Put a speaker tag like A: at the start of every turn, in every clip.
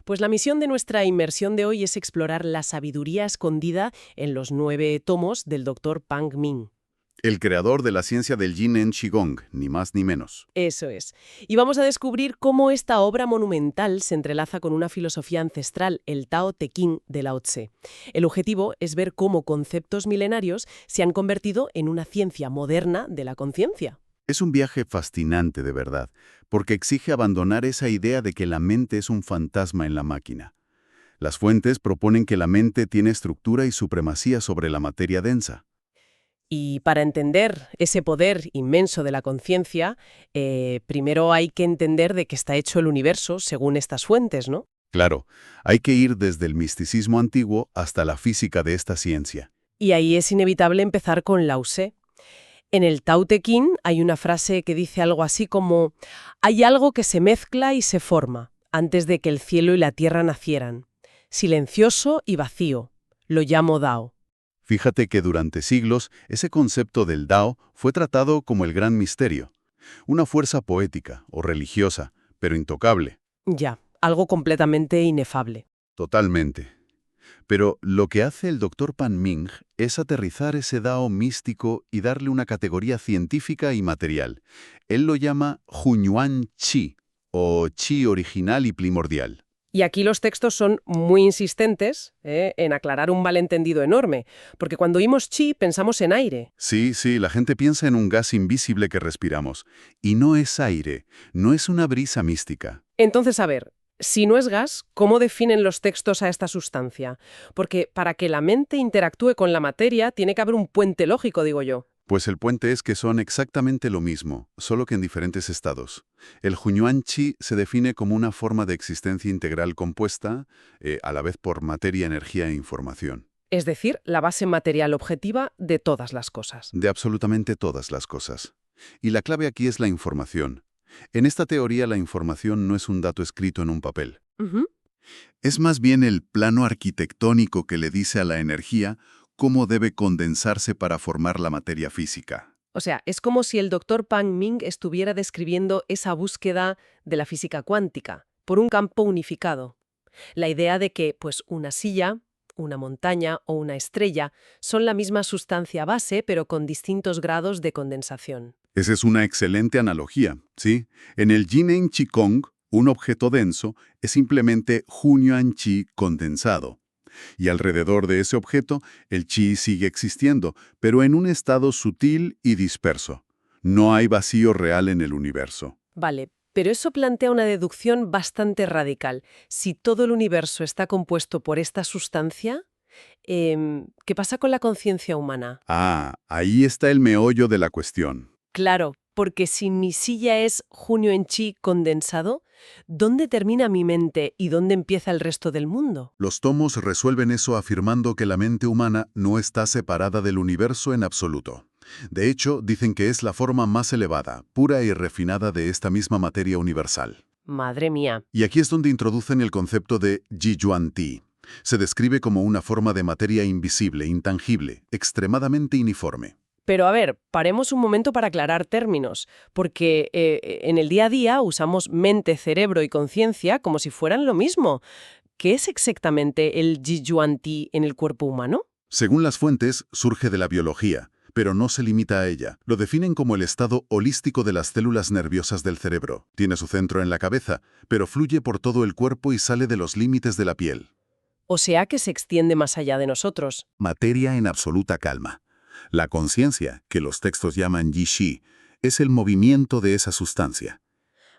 A: Pues la misión de nuestra inmersión de hoy es explorar la sabiduría escondida en los 9 tomos del Dr. Pang Ming.
B: El creador de la ciencia del Yin en Qigong, ni más ni menos.
A: Eso es. Y vamos a descubrir cómo esta obra monumental se entrelaza con una filosofía ancestral, el Tao Te Ching de Lao Tse. El objetivo es ver cómo conceptos milenarios se han convertido en una ciencia moderna de la conciencia.
B: Es un viaje fascinante de verdad, porque exige abandonar esa idea de que la mente es un fantasma en la máquina. Las fuentes proponen que la mente tiene estructura y supremacía sobre la materia densa.
A: Y para entender ese poder inmenso de la conciencia, primero hay que entender de qué está hecho el universo según estas fuentes, ¿no?
B: Claro, hay que ir desde el misticismo antiguo hasta la física de esta ciencia.
A: Y ahí es inevitable empezar con Lao Tse. En el Tao Te Ching hay una frase que dice algo así como: hay algo que se mezcla y se forma antes de que el cielo y la tierra nacieran. Silencioso y vacío. Lo llamo Dao.
B: Fíjate que durante siglos ese concepto del Dao fue tratado como el gran misterio, una fuerza poética o religiosa, pero intocable.
A: Ya, algo completamente inefable.
B: Totalmente. Pero lo que hace el Dr. Pan Ming es aterrizar ese Dao místico y darle una categoría científica y material. Él lo llama Hunyuan Chi, o Chi original y primordial.
A: Y aquí los textos son muy insistentes en aclarar un malentendido enorme, porque cuando oímos chi pensamos en aire.
B: Sí, la gente piensa en un gas invisible que respiramos. Y no es aire, no es una brisa mística.
A: Entonces, a ver, si no es gas, ¿cómo definen los textos a esta sustancia? Porque para que la mente interactúe con la materia tiene que haber un puente lógico, digo yo.
B: Pues el puente es que son exactamente lo mismo, solo que en diferentes estados. El Hunyuan Chi se define como una forma de existencia integral compuesta, a la vez por materia, energía e información.
A: Es decir, la base material objetiva de todas las cosas.
B: De absolutamente todas las cosas. Y la clave aquí es la información. En esta teoría la información no es un dato escrito en un papel.
A: Ujú.
B: Es más bien el plano arquitectónico que le dice a la energía cómo debe condensarse para formar la materia física.
A: O sea, es como si el doctor Pang Ming estuviera describiendo esa búsqueda de la física cuántica, por un campo unificado. La idea de que, pues, una silla, una montaña o una estrella son la misma sustancia base, pero con distintos grados de condensación.
B: Esa es una excelente analogía, ¿sí? En el Yin en Qigong, un objeto denso es simplemente Hunyuan Chi condensado. Y alrededor de ese objeto, el chi sigue existiendo, pero en un estado sutil y disperso. No hay vacío real en el universo.
A: Vale, pero eso plantea una deducción bastante radical. Si todo el universo está compuesto por esta sustancia, ¿qué pasa con la conciencia humana?
B: Ah, ahí está el meollo de la cuestión.
A: Claro, porque si mi silla es junio en chi condensado, ¿dónde termina mi mente y dónde empieza el resto del mundo?
B: Los tomos resuelven eso afirmando que la mente humana no está separada del universo en absoluto. De hecho, dicen que es la forma más elevada, pura y refinada de esta misma materia universal.
A: Madre mía.
B: Y aquí es donde introducen el concepto de Jiyuan Ti. Se describe como una forma de materia invisible, intangible, extremadamente uniforme.
A: Pero a ver, paremos un momento para aclarar términos, porque en el día a día usamos mente, cerebro y conciencia como si fueran lo mismo. ¿Qué es exactamente el Jiyuan-Ti en el cuerpo humano?
B: Según las fuentes, surge de la biología, pero no se limita a ella. Lo definen como el estado holístico de las células nerviosas del cerebro. Tiene su centro en la cabeza, pero fluye por todo el cuerpo y sale de los límites de la piel.
A: O sea que se extiende más allá de nosotros.
B: Materia en absoluta calma. La conciencia, que los textos llaman Yi-Shi, es el movimiento de esa sustancia.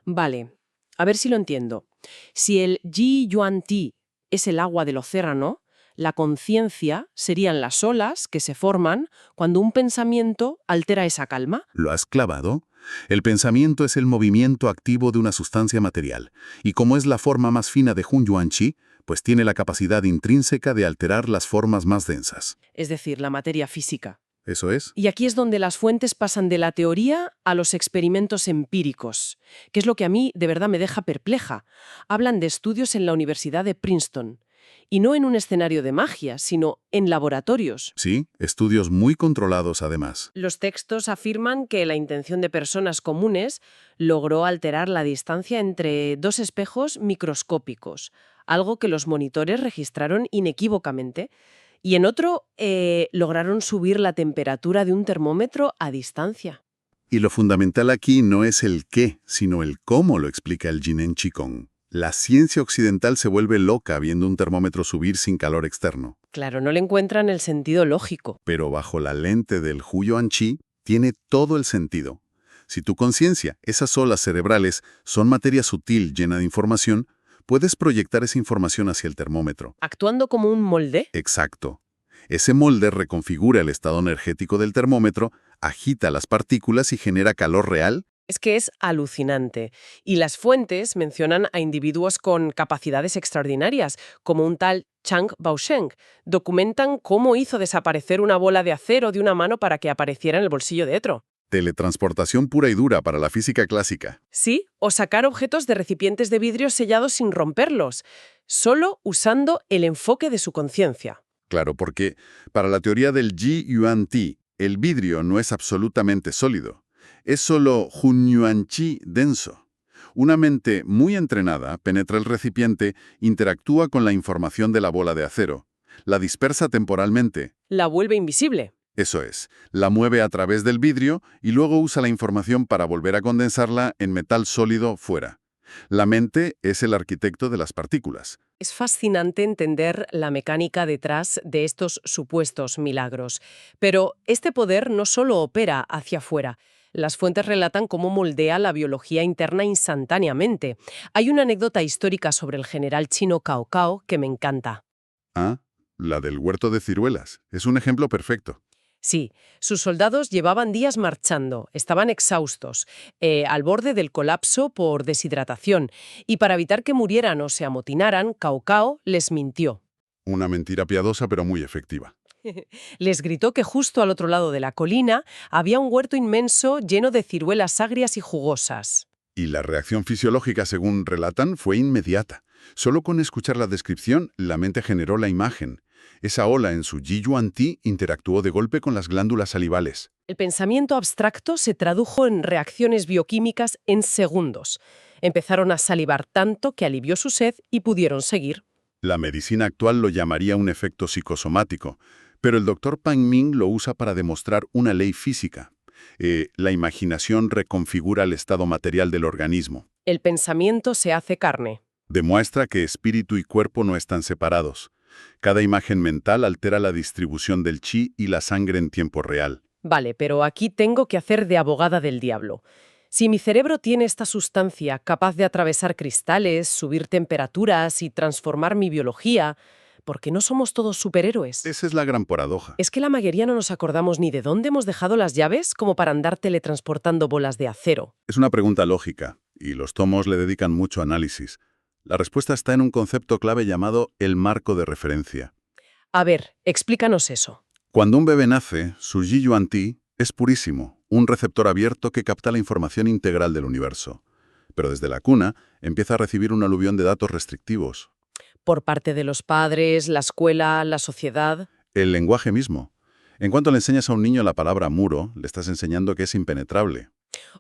A: Vale, a ver si lo entiendo. Si el Jiyuan-Ti es el agua del océano, la conciencia serían las olas que se forman cuando un pensamiento altera esa calma.
B: ¿Lo has clavado? El pensamiento es el movimiento activo de una sustancia material, y como es la forma más fina de Hunyuan Chi, pues tiene la capacidad intrínseca de alterar las formas más densas.
A: Es decir, la materia física.
B: ¿Eso es?
A: Y aquí es donde las fuentes pasan de la teoría a los experimentos empíricos, que es lo que a mí de verdad me deja perpleja. Hablan de estudios en la Universidad de Princeton, y no en un escenario de magia, sino en laboratorios.
B: Sí, estudios muy controlados además.
A: Los textos afirman que la intención de personas comunes logró alterar la distancia entre dos espejos microscópicos, algo que los monitores registraron inequívocamente. Y en otro, lograron subir la temperatura de un termómetro a distancia.
B: Y lo fundamental aquí no es el qué, sino el cómo lo explica el Jinen Qigong. La ciencia occidental se vuelve loca viendo un termómetro subir sin calor externo.
A: Claro, no le encuentran el sentido lógico.
B: Pero bajo la lente del Huiyuan Qi tiene todo el sentido. Si tu conciencia, esas olas cerebrales, son materia sutil llena de información, puedes proyectar esa información hacia el termómetro.
A: ¿Actuando como un molde?
B: Exacto. Ese molde reconfigura el estado energético del termómetro, agita las partículas y genera calor real.
A: Es que es alucinante. Y las fuentes mencionan a individuos con capacidades extraordinarias, como un tal Chang Baosheng. Documentan cómo hizo desaparecer una bola de acero de una mano para que apareciera en el bolsillo de otro.
B: Teletransportación pura y dura para la física clásica.
A: Sí, o sacar objetos de recipientes de vidrio sellados sin romperlos, solo usando el enfoque de su conciencia.
B: Claro, porque para la teoría del Ji Yuan Ti, el vidrio no es absolutamente sólido. Es solo Hunyuan Chi denso. Una mente muy entrenada penetra el recipiente, interactúa con la información de la bola de acero, la dispersa temporalmente.
A: La vuelve invisible.
B: Eso es, la mueve a través del vidrio y luego usa la información para volver a condensarla en metal sólido fuera. La mente es el arquitecto de las partículas.
A: Es fascinante entender la mecánica detrás de estos supuestos milagros. Pero este poder no solo opera hacia afuera. Las fuentes relatan cómo moldea la biología interna instantáneamente. Hay una anécdota histórica sobre el general chino Cao Cao que me encanta.
B: Ah, la del huerto de ciruelas. Es un ejemplo perfecto.
A: Sí, sus soldados llevaban días marchando, estaban exhaustos, al borde del colapso por deshidratación, y para evitar que murieran o se amotinaran, Cao Cao les mintió.
B: Una mentira piadosa pero muy efectiva.
A: Les gritó que justo al otro lado de la colina había un huerto inmenso lleno de ciruelas agrias y jugosas.
B: Y la reacción fisiológica, según relatan, fue inmediata. Solo con escuchar la descripción, la mente generó la imagen. Esa ola en su Ji Yuan Ti interactuó de golpe con las glándulas salivales.
A: El pensamiento abstracto se tradujo en reacciones bioquímicas en segundos. Empezaron a salivar tanto que alivió su sed y pudieron seguir.
B: La medicina actual lo llamaría un efecto psicosomático, pero el Dr. Pang Ming lo usa para demostrar una ley física. La imaginación reconfigura el estado material del organismo.
A: El pensamiento se hace carne.
B: Demuestra que espíritu y cuerpo no están separados. Cada imagen mental altera la distribución del chi y la sangre en tiempo real.
A: Vale, pero aquí tengo que hacer de abogada del diablo. Si mi cerebro tiene esta sustancia capaz de atravesar cristales, subir temperaturas y transformar mi biología, ¿por qué no somos todos superhéroes?
B: Esa es la gran paradoja.
A: ¿Es que la mayoría no nos acordamos ni de dónde hemos dejado las llaves como para andar teletransportando bolas de acero?
B: Es una pregunta lógica, y los tomos le dedican mucho análisis. La respuesta está en un concepto clave llamado el marco de referencia.
A: A ver, explícanos eso.
B: Cuando un bebé nace, su Ji Yuan Ti es purísimo, un receptor abierto que capta la información integral del universo. Pero desde la cuna empieza a recibir un aluvión de datos restrictivos.
A: Por parte de los padres, la escuela, la sociedad.
B: El lenguaje mismo. En cuanto le enseñas a un niño la palabra muro, le estás enseñando que es impenetrable.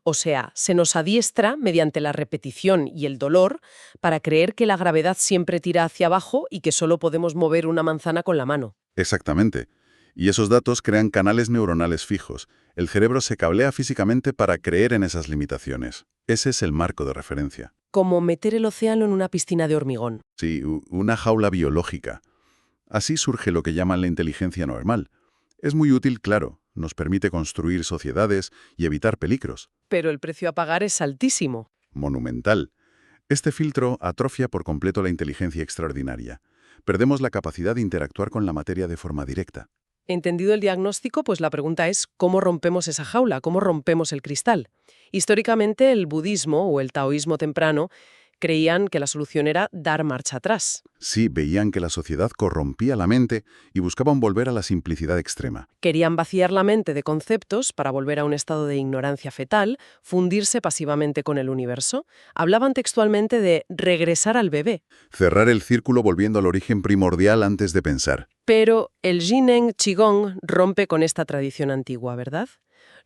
A: O sea, se nos adiestra mediante la repetición y el dolor para creer que la gravedad siempre tira hacia abajo y que solo podemos mover una manzana con la mano.
B: Exactamente. Y esos datos crean canales neuronales fijos. El cerebro se cablea físicamente para creer en esas limitaciones. Ese es el marco de referencia.
A: Como meter el océano en una piscina de hormigón.
B: Sí, una jaula biológica. Así surge lo que llaman la inteligencia normal. Es muy útil, claro. Nos permite construir sociedades y evitar peligros.
A: Pero el precio a pagar es altísimo.
B: Monumental. Este filtro atrofia por completo la inteligencia extraordinaria. Perdemos la capacidad de interactuar con la materia de forma directa.
A: Entendido el diagnóstico, pues la pregunta es ¿cómo rompemos esa jaula? ¿Cómo rompemos el cristal? Históricamente, el budismo o el taoísmo temprano creían que la solución era dar marcha atrás.
B: Sí, veían que la sociedad corrompía la mente y buscaban volver a la simplicidad extrema.
A: Querían vaciar la mente de conceptos para volver a un estado de ignorancia fetal, fundirse pasivamente con el universo. Hablaban textualmente de regresar al bebé.
B: Cerrar el círculo volviendo al origen primordial antes de pensar.
A: Pero el Jinen Qigong rompe con esta tradición antigua, ¿verdad?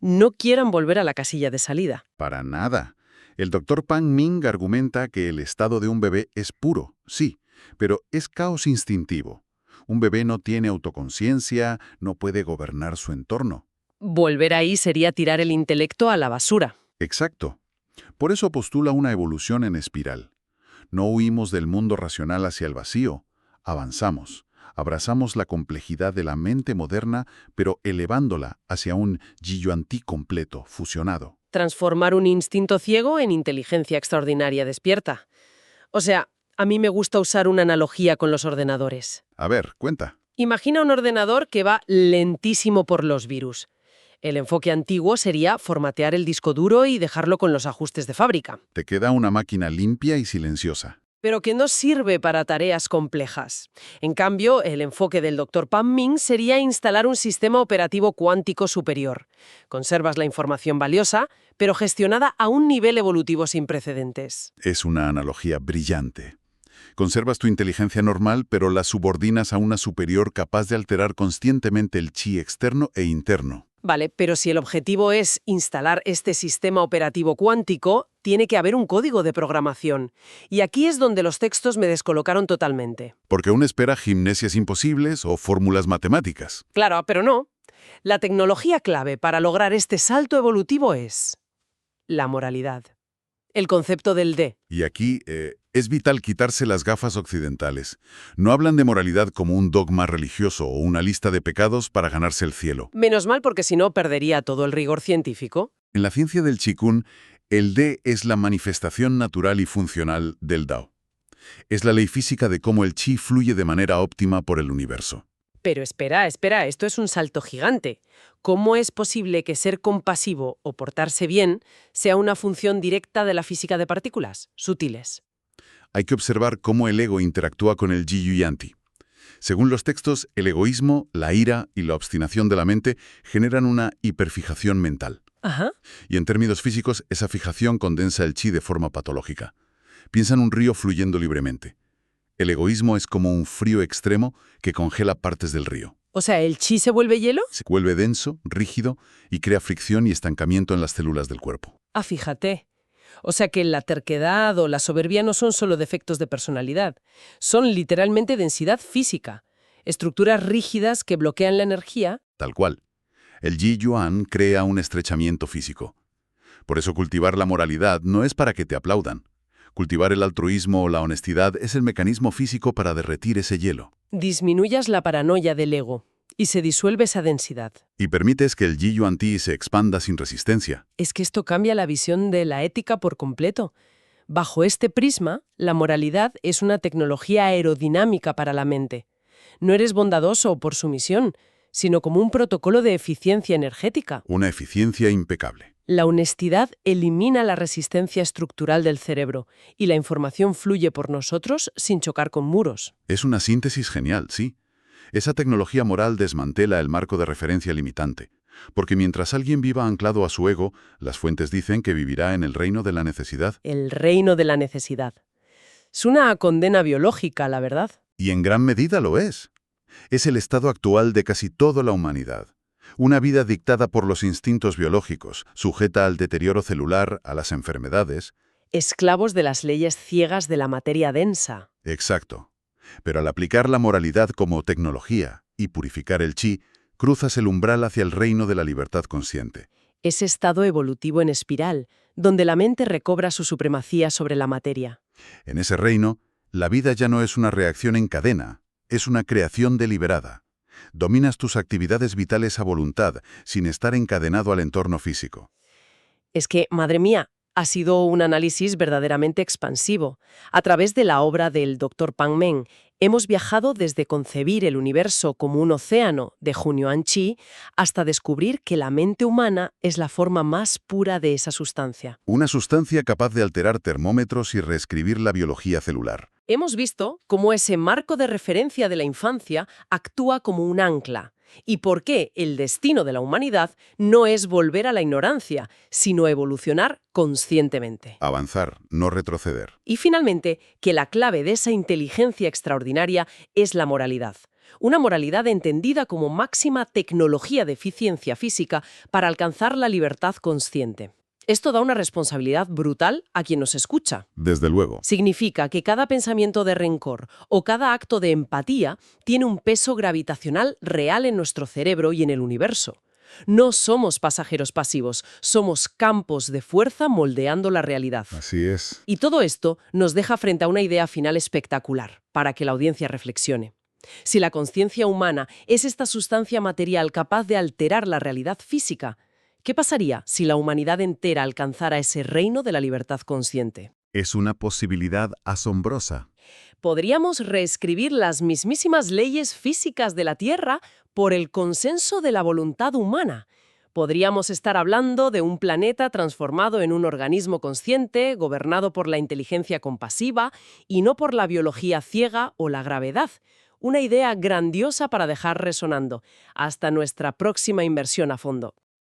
A: No quieran volver a la casilla de salida.
B: Para nada. El Dr. Pang Ming argumenta que el estado de un bebé es puro, sí, pero es caos instintivo. Un bebé no tiene autoconciencia, no puede gobernar su entorno.
A: Volver ahí sería tirar el intelecto a la basura.
B: Exacto. Por eso postula una evolución en espiral. No huimos del mundo racional hacia el vacío, avanzamos. Abrazamos la complejidad de la mente moderna, pero elevándola hacia un Ji-Yuan-Ti completo, fusionado.
A: Transformar un instinto ciego en inteligencia extraordinaria despierta. O sea, a mí me gusta usar una analogía con los ordenadores.
B: A ver, cuenta.
A: Imagina un ordenador que va lentísimo por los virus. El enfoque antiguo sería formatear el disco duro y dejarlo con los ajustes de fábrica.
B: Te queda una máquina limpia y silenciosa.
A: Pero que no sirve para tareas complejas. En cambio, el enfoque del Dr. Pan Ming sería instalar un sistema operativo cuántico superior. Conservas la información valiosa, pero gestionada a un nivel evolutivo sin precedentes.
B: Es una analogía brillante. Conservas tu inteligencia normal, pero la subordinas a una superior capaz de alterar conscientemente el chi externo e interno.
A: Vale, pero si el objetivo es instalar este sistema operativo cuántico, tiene que haber un código de programación. Y aquí es donde los textos me descolocaron totalmente.
B: Porque uno espera gimnasias imposibles o fórmulas matemáticas.
A: Claro, pero no. La tecnología clave para lograr este salto evolutivo es la moralidad. El concepto del D.
B: Y aquí es vital quitarse las gafas occidentales. No hablan de moralidad como un dogma religioso o una lista de pecados para ganarse el cielo.
A: Menos mal, porque si no perdería todo el rigor científico.
B: En la ciencia del Qigong, el D es la manifestación natural y funcional del Dao. Es la ley física de cómo el Qi fluye de manera óptima por el universo.
A: Pero espera, esto es un salto gigante. ¿Cómo es posible que ser compasivo o portarse bien sea una función directa de la física de partículas sutiles?
B: Hay que observar cómo el ego interactúa con el Ji-Yuan-Ti. Según los textos, el egoísmo, la ira y la obstinación de la mente generan una hiperfijación mental.
A: Ajá.
B: Y en términos físicos, esa fijación condensa el chi de forma patológica. Piensa en un río fluyendo libremente. El egoísmo es como un frío extremo que congela partes del río.
A: O sea, ¿el chi se vuelve hielo?
B: Se vuelve denso, rígido y crea fricción y estancamiento en las células del cuerpo.
A: Ah, fíjate. O sea que la terquedad o la soberbia no son solo defectos de personalidad, son literalmente densidad física, estructuras rígidas que bloquean la energía.
B: Tal cual. El Ji-Yuan crea un estrechamiento físico. Por eso cultivar la moralidad no es para que te aplaudan. Cultivar el altruismo o la honestidad es el mecanismo físico para derretir ese hielo.
A: Disminuyas la paranoia del ego y se disuelve esa densidad.
B: Y permites que el Ji-Yuan-Ti se expanda sin resistencia.
A: Es que esto cambia la visión de la ética por completo. Bajo este prisma, la moralidad es una tecnología aerodinámica para la mente. No eres bondadoso por sumisión, sino como un protocolo de eficiencia energética.
B: Una eficiencia impecable.
A: La honestidad elimina la resistencia estructural del cerebro y la información fluye por nosotros sin chocar con muros.
B: Es una síntesis genial, sí. Esa tecnología moral desmantela el marco de referencia limitante, porque mientras alguien viva anclado a su ego, las fuentes dicen que vivirá en el reino de la necesidad.
A: El reino de la necesidad. Es una condena biológica, la verdad.
B: Y en gran medida lo es. Es el estado actual de casi toda la humanidad. Una vida dictada por los instintos biológicos, sujeta al deterioro celular, a las enfermedades.
A: Esclavos de las leyes ciegas de la materia densa.
B: Exacto. Pero al aplicar la moralidad como tecnología y purificar el chi, cruzas el umbral hacia el reino de la libertad consciente.
A: Ese estado evolutivo en espiral, donde la mente recobra su supremacía sobre la materia.
B: En ese reino, la vida ya no es una reacción en cadena, es una creación deliberada. Dominas tus actividades vitales a voluntad, sin estar encadenado al entorno físico.
A: Es que, madre mía, ha sido un análisis verdaderamente expansivo. A través de la obra del Dr. Pan Meng, hemos viajado desde concebir el universo como un océano de Hunyuan Chi hasta descubrir que la mente humana es la forma más pura de esa sustancia.
B: Una sustancia capaz de alterar termómetros y reescribir la biología celular.
A: Hemos visto cómo ese marco de referencia de la infancia actúa como un ancla y por qué el destino de la humanidad no es volver a la ignorancia, sino evolucionar conscientemente.
B: Avanzar, no retroceder.
A: Y finalmente, que la clave de esa inteligencia extraordinaria es la moralidad. Una moralidad entendida como máxima tecnología de eficiencia física para alcanzar la libertad consciente. Esto da una responsabilidad brutal a quien nos escucha.
B: Desde luego.
A: Significa que cada pensamiento de rencor o cada acto de empatía tiene un peso gravitacional real en nuestro cerebro y en el universo. No somos pasajeros pasivos, somos campos de fuerza moldeando la realidad.
B: Así es.
A: Y todo esto nos deja frente a una idea final espectacular, para que la audiencia reflexione. Si la conciencia humana es esta sustancia material capaz de alterar la realidad física, ¿qué pasaría si la humanidad entera alcanzara ese reino de la libertad consciente?
B: Es una posibilidad asombrosa.
A: Podríamos reescribir las mismísimas leyes físicas de la Tierra por el consenso de la voluntad humana. Podríamos estar hablando de un planeta transformado en un organismo consciente, gobernado por la inteligencia compasiva y no por la biología ciega o la gravedad. Una idea grandiosa para dejar resonando. Hasta nuestra próxima inversión a fondo.